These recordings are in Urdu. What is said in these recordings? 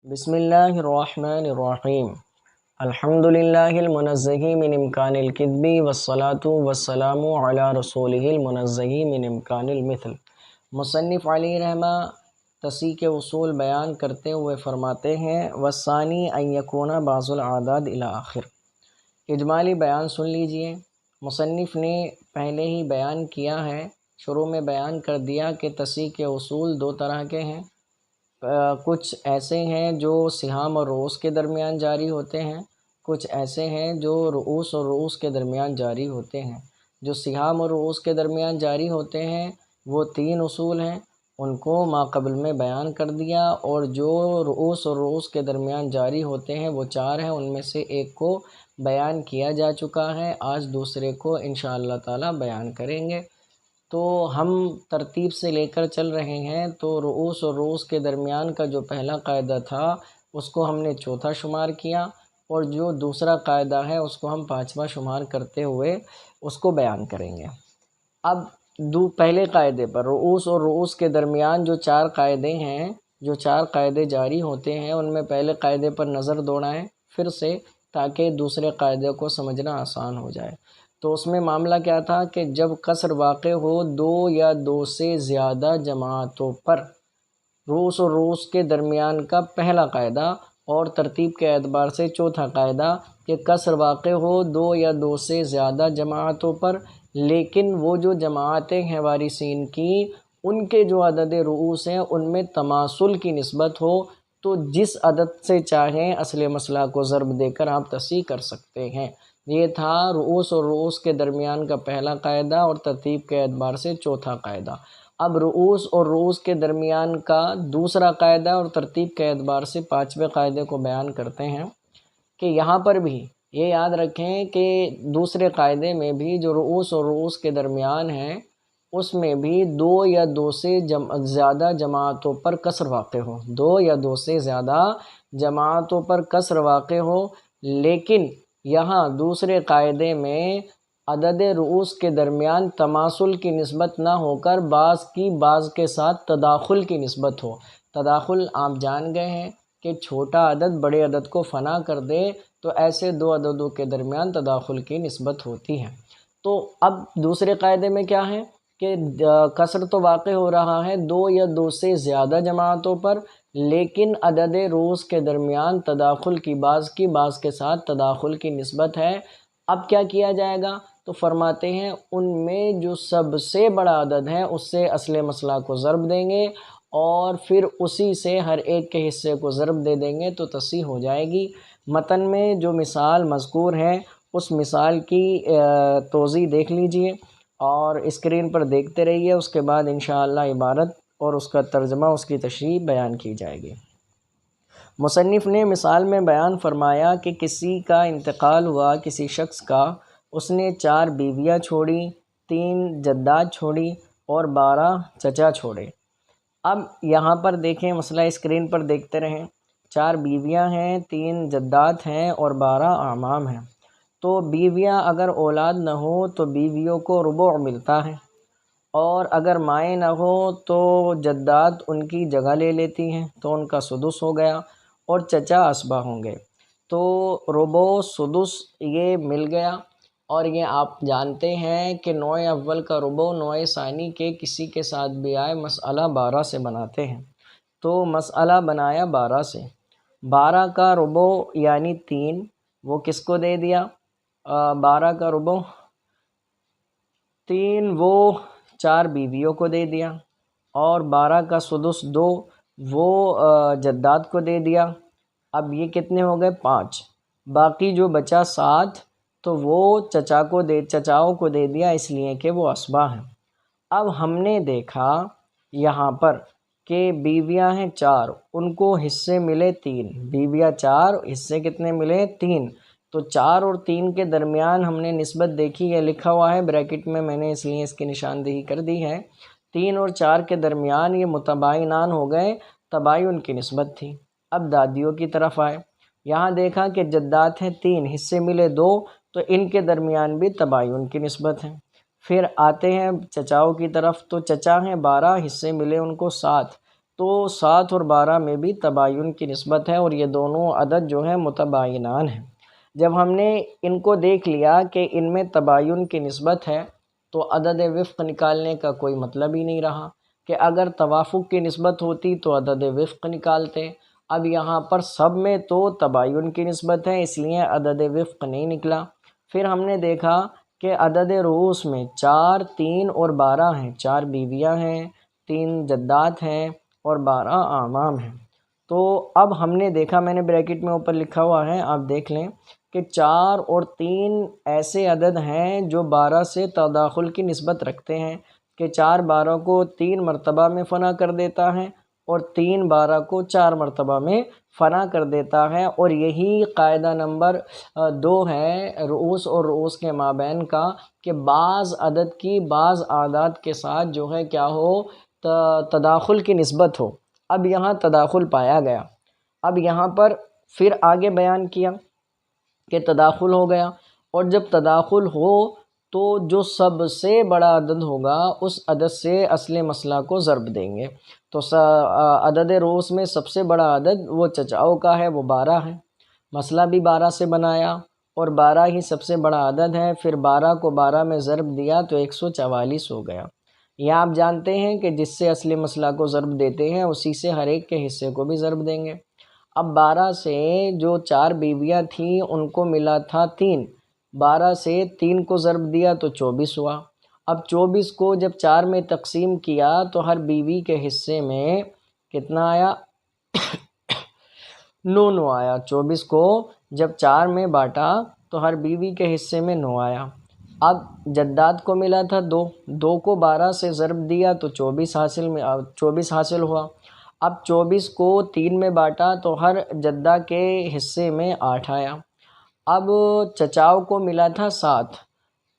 بسم اللہ الرحمن الرحیم الحمد للہ المنزہ من امکان الکذب والصلاة والسلام علی رسولہ المنزہ من امکان المثل۔ مصنف علیہ رحمہ تصحیح کے اصول بیان کرتے ہوئے فرماتے ہیں والثانی ان یکون بعض العادات الی آخر۔ اجمالی بیان سن لیجئے۔ مصنف نے پہلے ہی بیان کیا ہے، شروع میں بیان کر دیا کہ تصحیح کے اصول دو طرح کے ہیں۔ کچھ ایسے ہیں جو سہام اور رؤوس کے درمیان جاری ہوتے ہیں، کچھ ایسے ہیں جو رؤوس اور رؤوس کے درمیان جاری ہوتے ہیں۔ جو سہام اور رؤوس کے درمیان جاری ہوتے ہیں وہ 3 اصول ہیں، ان کو ما قبل میں بیان کر دیا، اور جو رؤوس اور رؤوس کے درمیان جاری ہوتے ہیں وہ 4 ہیں، ان میں سے ایک کو بیان کیا جا چکا ہے، آج دوسرے کو انشاءاللہ تعالی بیان کریں گے۔ تو ہم ترتیب سے لے کر چل رہے ہیں، تو رؤوس اور رؤوس کے درمیان کا جو پہلا قاعدہ تھا اس کو ہم نے چوتھا شمار کیا، اور جو دوسرا قاعدہ ہے اس کو ہم 5واں شمار کرتے ہوئے اس کو بیان کریں گے۔ اب پہلے قاعدے پر رؤوس اور رؤوس کے درمیان جو 4 قاعدے ہیں، جو 4 قاعدے جاری ہوتے ہیں، ان میں پہلے قاعدے پر نظر دوڑائیں پھر سے، تاکہ دوسرے قاعدے کو سمجھنا آسان ہو جائے۔ تو اس میں معاملہ کیا تھا کہ جب کسر واقع ہو 2 یا 2 سے زیادہ جماعتوں پر، رؤوس اور رؤوس کے درمیان کا پہلا قاعدہ، اور ترتیب کے اعتبار سے چوتھا قاعدہ کہ کسر واقع ہو 2 یا 2 سے زیادہ جماعتوں پر، لیکن وہ جو جماعتیں ہیں وارثین کی، ان کے جو عدد رؤوس ہیں ان میں تماثل کی نسبت ہو، تو جس عدد سے چاہیں اصل مسئلہ کو ضرب دے کر آپ تصحیح کر سکتے ہیں۔ یہ تھا رؤوس اور رؤوس کے درمیان کا پہلا قاعدہ، اور ترتیب کے اعتبار سے چوتھا قاعدہ۔ اب رؤوس اور رؤوس کے درمیان کا دوسرا قاعدہ اور ترتیب کے اعتبار سے 5ویں قاعدے کو بیان کرتے ہیں کہ یہاں پر بھی یہ یاد رکھیں کہ دوسرے قاعدے میں بھی جو رؤوس اور رؤوس کے درمیان ہے اس میں بھی 2 یا 2 سے زیادہ جماعتوں پر کسر واقع ہو، 2 یا 2 سے زیادہ جماعتوں پر کسر واقع ہو، لیکن یہاں دوسرے قاعدے میں عدد رؤوس کے درمیان تماثل کی نسبت نہ ہو کر بعض کی بعض کے ساتھ تداخل کی نسبت ہو۔ تداخل آپ جان گئے ہیں کہ چھوٹا عدد بڑے عدد کو فنا کر دے، تو ایسے 2 عددوں کے درمیان تداخل کی نسبت ہوتی ہے۔ تو اب دوسرے قاعدے میں کیا ہے کہ کسر تو واقع ہو رہا ہے 2 یا 2 سے زیادہ جماعتوں پر، لیکن عدد رؤوس کے درمیان تداخل کی بعض کے ساتھ تداخل کی نسبت ہے۔ اب کیا کیا جائے گا؟ تو فرماتے ہیں ان میں جو سب سے بڑا عدد ہے اس سے اصل مسئلہ کو ضرب دیں گے، اور پھر اسی سے ہر ایک کے حصے کو ضرب دے دیں گے تو تصحیح ہو جائے گی۔ متن میں جو مثال مذکور ہے اس مثال کی توضیح دیکھ لیجئے، اور اسکرین پر دیکھتے رہیے، اس کے بعد انشاءاللہ عبارت اور اس کا ترجمہ، اس کی تشریح بیان کی جائے گی۔ مصنف نے مثال میں بیان فرمایا کہ کسی کا انتقال ہوا، کسی شخص کا، اس نے 4 بیویاں چھوڑی، 3 جداد چھوڑی اور 12 چچا چھوڑے۔ اب یہاں پر دیکھیں، مسئلہ اسکرین پر دیکھتے رہیں، 4 بیویاں ہیں، 3 جداد ہیں اور 12 اعمام ہیں۔ تو بیویاں اگر اولاد نہ ہو تو بیویوں کو ربع ملتا ہے، اور اگر مائیں نہ ہو تو جداد ان کی جگہ لے لیتی ہیں تو ان کا سدس ہو گیا، اور چچا اسبہ ہوں گے۔ تو ربع سدس یہ مل گیا، اور یہ آپ جانتے ہیں کہ نوع اول کا ربع نوع ثانی کے کسی کے ساتھ بھی آئے مسئلہ 12 سے بناتے ہیں۔ تو مسئلہ بنایا 12 سے، 12 کا ربع یعنی 3، وہ کس کو دے دیا؟ 12 کا ربع 3 وہ 4 بیویوں کو دے دیا، اور 12 کا سدس 2 وہ جداد کو دے دیا۔ اب یہ کتنے ہو گئے؟ 5۔ باقی جو بچا 7 تو وہ چچاؤں کو دے دیا، اس لیے کہ وہ اسبا ہیں۔ اب ہم نے دیکھا یہاں پر کہ بیویاں ہیں 4، ان کو حصے ملے 3، بیویاں 4، حصے کتنے ملے؟ 3۔ تو 4 اور 3 کے درمیان ہم نے نسبت دیکھی، یہ لکھا ہوا ہے بریکٹ میں نے اس لیے اس کی نشاندہی کر دی ہے۔ 3 اور 4 کے درمیان یہ متباینان ہو گئے، تباین کی نسبت تھی۔ اب دادیوں کی طرف آئے، یہاں دیکھا کہ جداد ہیں 3، حصے ملے 2، تو ان کے درمیان بھی تباین کی نسبت ہے۔ پھر آتے ہیں چچاؤں کی طرف، تو چچا ہیں 12، حصے ملے ان کو 7، تو 7 اور 12 میں بھی تباین کی نسبت ہے اور یہ دونوں عدد جو ہیں متباینان ہیں۔ جب ہم نے ان کو دیکھ لیا کہ ان میں تباین کی نسبت ہے تو عدد وفق نکالنے کا کوئی مطلب ہی نہیں رہا، کہ اگر توافق کی نسبت ہوتی تو عدد وفق نکالتے۔ اب یہاں پر سب میں تو تباین کی نسبت ہے، اس لیے عدد وفق نہیں نکلا۔ پھر ہم نے دیکھا کہ عدد رؤوس میں 4، 3 اور 12 ہیں، 4 بیویاں ہیں، 3 جدات ہیں اور 12 اعمام ہیں۔ تو اب ہم نے دیکھا، میں نے بریکٹ میں اوپر لکھا ہوا ہے، آپ دیکھ لیں کہ 4 اور 3 ایسے عدد ہیں جو 12 سے تداخل کی نسبت رکھتے ہیں، کہ 4 12 کو 3 مرتبہ میں فنا کر دیتا ہے اور 3 12 کو 4 مرتبہ میں فنا کر دیتا ہے، اور یہی قاعدہ نمبر 2 ہے رؤوس اور رؤوس کے مابین کا، کہ بعض عدد کی بعض اعداد کے ساتھ جو ہے کیا ہو، تداخل کی نسبت ہو۔ اب یہاں تداخل پایا گیا، اب یہاں پر پھر آگے بیان کیا کہ تداخل ہو گیا، اور جب تداخل ہو تو جو سب سے بڑا عدد ہوگا اس عدد سے اصل مسئلہ کو ضرب دیں گے۔ تو عدد رؤوس میں سب سے بڑا عدد وہ چچاؤ کا ہے، وہ 12 ہے، مسئلہ بھی 12 سے بنایا اور 12 ہی سب سے بڑا عدد ہے، پھر 12 کو 12 میں ضرب دیا تو 144 ہو گیا۔ یہ آپ جانتے ہیں کہ جس سے اصل مسئلہ کو ضرب دیتے ہیں اسی سے ہر ایک کے حصے کو بھی ضرب دیں گے۔ اب 12 سے جو 4 بیویاں تھیں ان کو ملا تھا 3، 12 سے 3 کو ضرب دیا تو 24 ہوا۔ اب 24 کو جب 4 میں تقسیم کیا تو ہر بیوی کے حصے میں کتنا آیا؟ 9 آیا۔ 24 کو جب 4 میں بانٹا تو ہر بیوی کے حصے میں 9 آیا۔ اب جدات کو ملا تھا 2، 2 کو 12 سے ضرب دیا تو 24 حاصل ہوا۔ اب 24 کو 3 میں بانٹا تو ہر جدہ کے حصے میں 8 آیا۔ اب چچاؤ کو ملا تھا 7،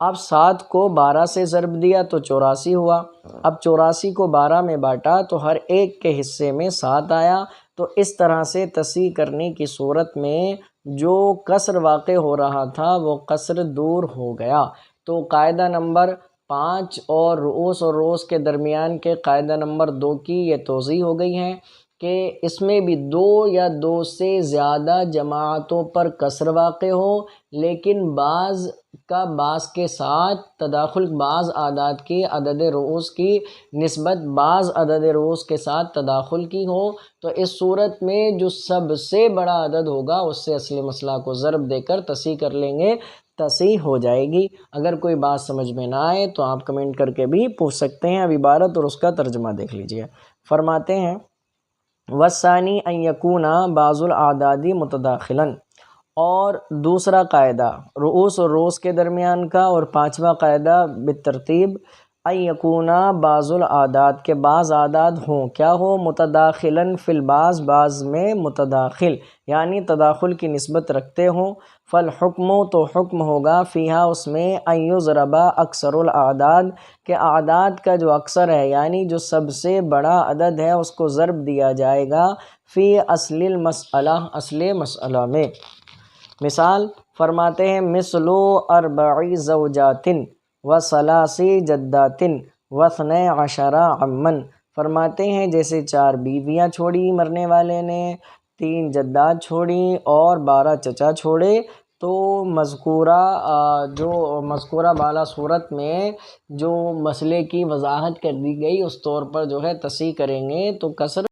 اب 7 کو 12 سے ضرب دیا تو 84 ہوا۔ اب 84 کو 12 میں بانٹا تو ہر ایک کے حصے میں 7 آیا۔ تو اس طرح سے تصحیح کرنے کی صورت میں جو کسر واقع ہو رہا تھا وہ کسر دور ہو گیا۔ تو قاعدہ نمبر 5 اور رؤوس کے درمیان کے قاعدہ نمبر 2 کی یہ توضیح ہو گئی ہے کہ اس میں بھی 2 یا 2 سے زیادہ جماعتوں پر کسر واقع ہو، لیکن بعض کا بعض کے ساتھ تداخل، بعض اعداد کی عدد رؤوس کی نسبت بعض عدد رؤوس کے ساتھ تداخل کی ہو، تو اس صورت میں جو سب سے بڑا عدد ہوگا اس سے اصل مسئلہ کو ضرب دے کر تصحیح کر لیں گے، تصحیح ہو جائے گی۔ اگر کوئی بات سمجھ میں نہ آئے تو آپ کمنٹ کر کے بھی پوچھ سکتے ہیں۔ اب عبارت اور اس کا ترجمہ دیکھ لیجئے۔ فرماتے ہیں وَالثَّانِي أَن يَكُونَ بَعْضُ الْأَعْدَادِ مُتَدَاخِلًا، اور دوسرا قاعدہ رؤوس اور رؤوس کے درمیان کا، اور پانچواں قاعدہ بالترتیب أن يكون بعض الأعداد کے بعض اعداد ہوں، کیا ہو؟ متداخلاً فی البعض، بعض میں متداخل یعنی تداخل کی نسبت رکھتے ہوں۔ فالحکم، تو حکم ہوگا فیہا اس میں ان یضرب اکثر الاعداد، کہ اعداد کا جو اکثر ہے یعنی جو سب سے بڑا عدد ہے اس کو ضرب دیا جائے گا فی اصل المسئلہ، اصل مسئلہ میں۔ مثال فرماتے ہیں مثل 4 زوجات و3 جدات و12 عمن، فرماتے ہیں جیسے 4 بیویاں چھوڑی مرنے والے نے، 3 جدات چھوڑی اور 12 چچا چھوڑے۔ تو مذکورہ بالا صورت میں جو مسئلے کی وضاحت کر دی گئی اس طور پر جو ہے تصحیح کریں گے تو کسر